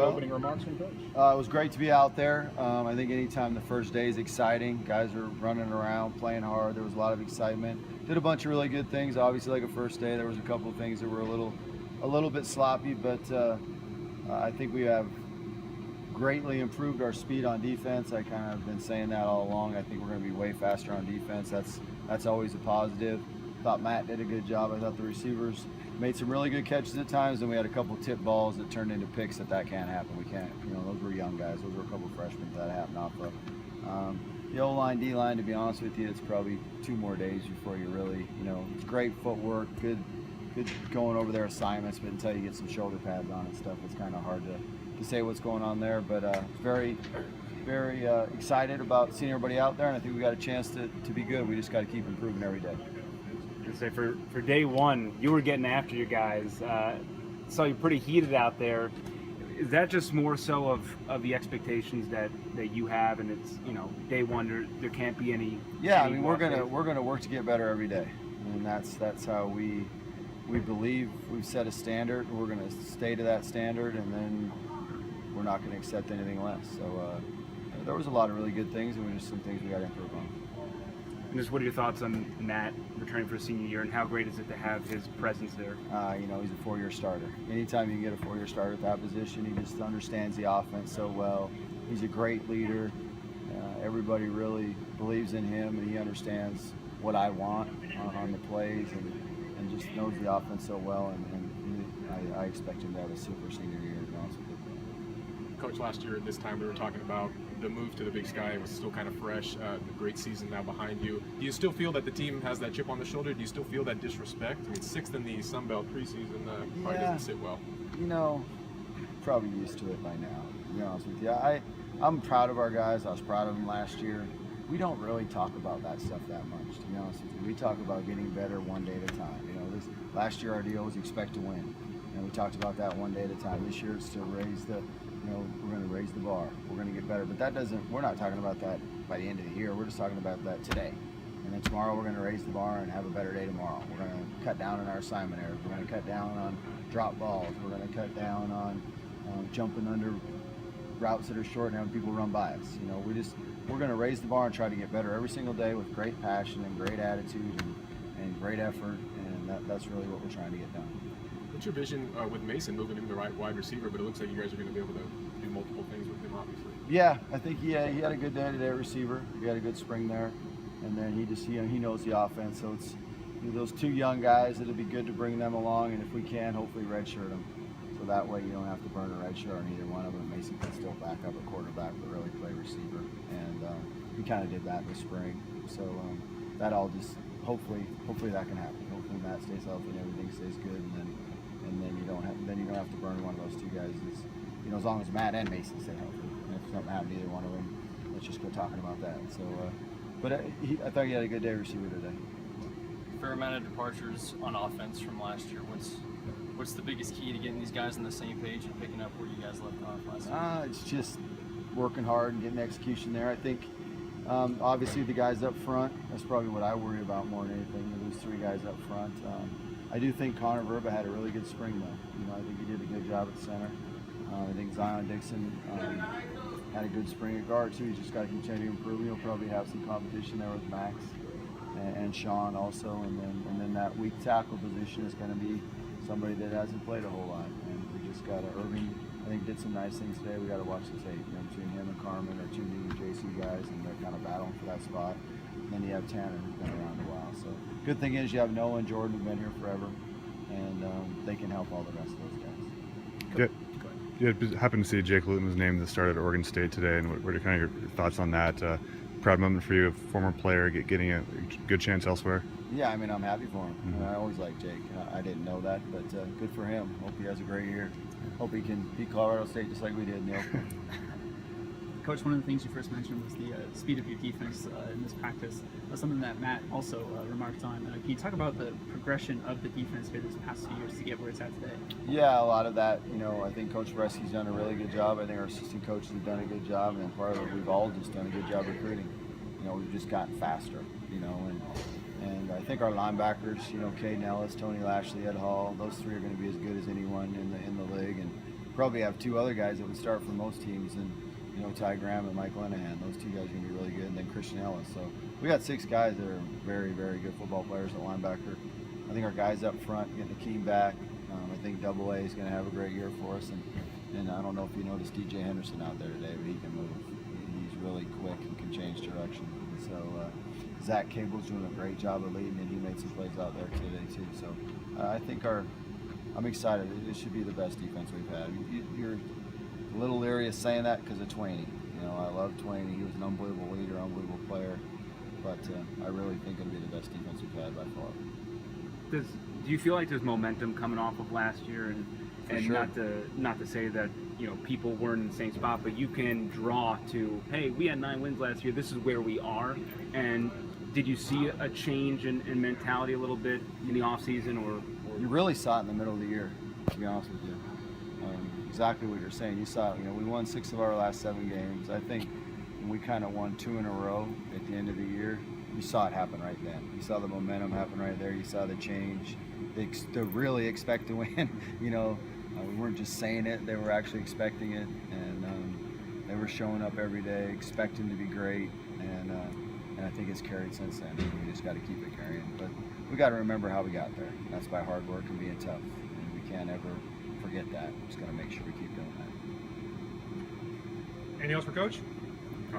opening remarks from Coach? It was great to be out there. I think anytime the first day is exciting, guys are running around, playing hard. There was a lot of excitement. Did a bunch of really good things. Obviously, like a first day, there was a couple of things that were a little bit sloppy, but I think we have greatly improved our speed on defense. I kind of been saying that all along. I think we're going to be way faster on defense. That's always a positive. Thought Matt did a good job. I thought the receivers made some really good catches at times, and we had a couple tip balls that turned into picks. That can't happen. We can't. Those were young guys. Those were a couple freshmen that happened off of. The O-line, D-line, to be honest with you, it's probably 2 more days before you really, it's great footwork, good going over their assignments, but until you get some shoulder pads on and stuff, it's kind of hard to say what's going on there. But very, very excited about seeing everybody out there, and I think we got a chance to be good. We just got to keep improving every day. Say for day one, you were getting after your guys. Saw you pretty heated out there. Is that just more so of the expectations that you have, and it's day one there can't be any? Yeah, I mean we're gonna work to get better every day, and that's how we believe we've set a standard. We're gonna stay to that standard, and then we're not gonna accept anything less. So there was a lot of really good things, and just some things we got to improve on. And just what are your thoughts on Matt returning for a senior year, and how great is it to have his presence there? He's a 4-year starter. Anytime you can get a 4-year starter at that position, he just understands the offense so well. He's a great leader. Everybody really believes in him, and he understands what I want on the plays, and just knows the offense so well. And I expect him to have a super senior year, to be honest with you. Coach, last year at this time we were talking about the move to the Big Sky. It was still kind of fresh. A great season now behind you. Do you still feel that the team has that chip on the shoulder? Do you still feel that disrespect? I mean, 6th in the Sun Belt preseason probably doesn't sit well. Probably used to it by now, to be honest with you. I'm proud of our guys. I was proud of them last year. We don't really talk about that stuff that much, to be honest with you. We talk about getting better one day at a time. Last year our deal was expect to win, and we talked about that one day at a time. This year it's to raise the we're going to raise the bar. We're going to get better. But we're not talking about that by the end of the year. We're just talking about that today. And then tomorrow we're going to raise the bar and have a better day tomorrow. We're going to cut down on our assignment errors. We're going to cut down on drop balls. We're going to cut down on jumping under routes that are short and having people run by us. We're going to raise the bar and try to get better every single day with great passion and great attitude and great effort. And that's really what we're trying to get done. What's your vision with Mason moving him to right wide receiver? But it looks like you guys are going to be able to do multiple things with him, obviously. Yeah, I think he had a good day today at receiver. He had a good spring there, and then he knows the offense. So it's those 2 young guys. It'll be good to bring them along, and if we can, hopefully redshirt them. So that way you don't have to burn a red shirt on either one of them. Mason can still back up at quarterback, but really play receiver, and he kind of did that in the spring. So that all just hopefully that can happen. Hopefully Matt stays healthy and everything stays good, and then you don't have to burn one of those 2 guys. As long as Matt and Mason stay healthy. And if something happened to either one of them, let's just go talking about that. So, but I thought he had a good day receiver today. Fair amount of departures on offense from last year. What's the biggest key to getting these guys on the same page and picking up where you guys left off last year? It's just working hard and getting execution there. I think obviously the guys up front, that's probably what I worry about more than anything. Those 3 guys up front. I do think Connor Verba had a really good spring though. I think he did a good job at center. I think Zion Dixon had a good spring at guard too. He's just got to continue improving. He'll probably have some competition there with Max and Sean also, and then that weak tackle position is going to be somebody that hasn't played a whole lot. And we just got Irving. I think did some nice things today. We got to watch the tape. Between him and Carmen are 2 new JC guys, and they're kind of battling for that spot. And then you have Tanner, who's been around a while. So good thing is you have Noah and Jordan, who've been here forever, and they can help all the rest of those guys. Yeah, happened to see Jake Luton was named the starter at Oregon State today, and what are kind of your thoughts on that? Proud moment for you, a former player getting a good chance elsewhere. Yeah, I mean, I'm happy for him. Mm-hmm. I always liked Jake. I didn't know that, but good for him. Hope he has a great year. Hope he can beat Colorado State just like we did, Neil. Coach, one of the things you first mentioned was the speed of your defense in this practice. That's something that Matt also remarked on. Can you talk about the progression of the defense here this past few years to get where it's at today? Yeah, a lot of that. I think Coach Bresky's done a really good job. I think our assistant coaches have done a good job, and then part of it, we've all just done a good job recruiting. We've just gotten faster, and I think our linebackers, Caden Ellis, Tony Lashley, Ed Hall, those 3 are going to be as good as anyone in the league, and probably have two other guys that would start for most teams, and Ty Graham and Mike Lenahan. Those two guys are gonna be really good, and then Christian Ellis. So we got 6 guys that are very, very good football players at linebacker. I think our guys up front, getting Akeem back. I think Double A is going to have a great year for us, and I don't know if you noticed DJ Henderson out there today, but he can move. He's really quick and can change direction. So Zach Cable's doing a great job of leading, and he made some plays out there today too. So I think I'm excited. It should be the best defense we've had. You're a little leery of saying that because of Twaney. I love Twaney. He was an unbelievable leader, unbelievable player, but I really think it'll be the best defense we've had by far. Do you feel like there's momentum coming off of last year, and sure. not to say that people weren't in the same spot, but you can draw to, hey, we had 9 wins last year. This is where we are. And did you see a change in mentality a little bit in the off season, or? You really saw it in the middle of the year, to be honest with you. Exactly what you're saying. You saw, we won 6 of our last 7 games. I think when we kind of won 2 in a row at the end of the year, you saw it happen right then. You saw the momentum happen right there. You saw the change. They really expect to win. We weren't just saying it; they were actually expecting it, and they were showing up every day, expecting to be great. And I think it's carried since then. We just got to keep it carrying. But we got to remember how we got there. That's by hard work and being tough. And we can't ever forget that. Just got to make sure we keep doing that. Anything else for Coach?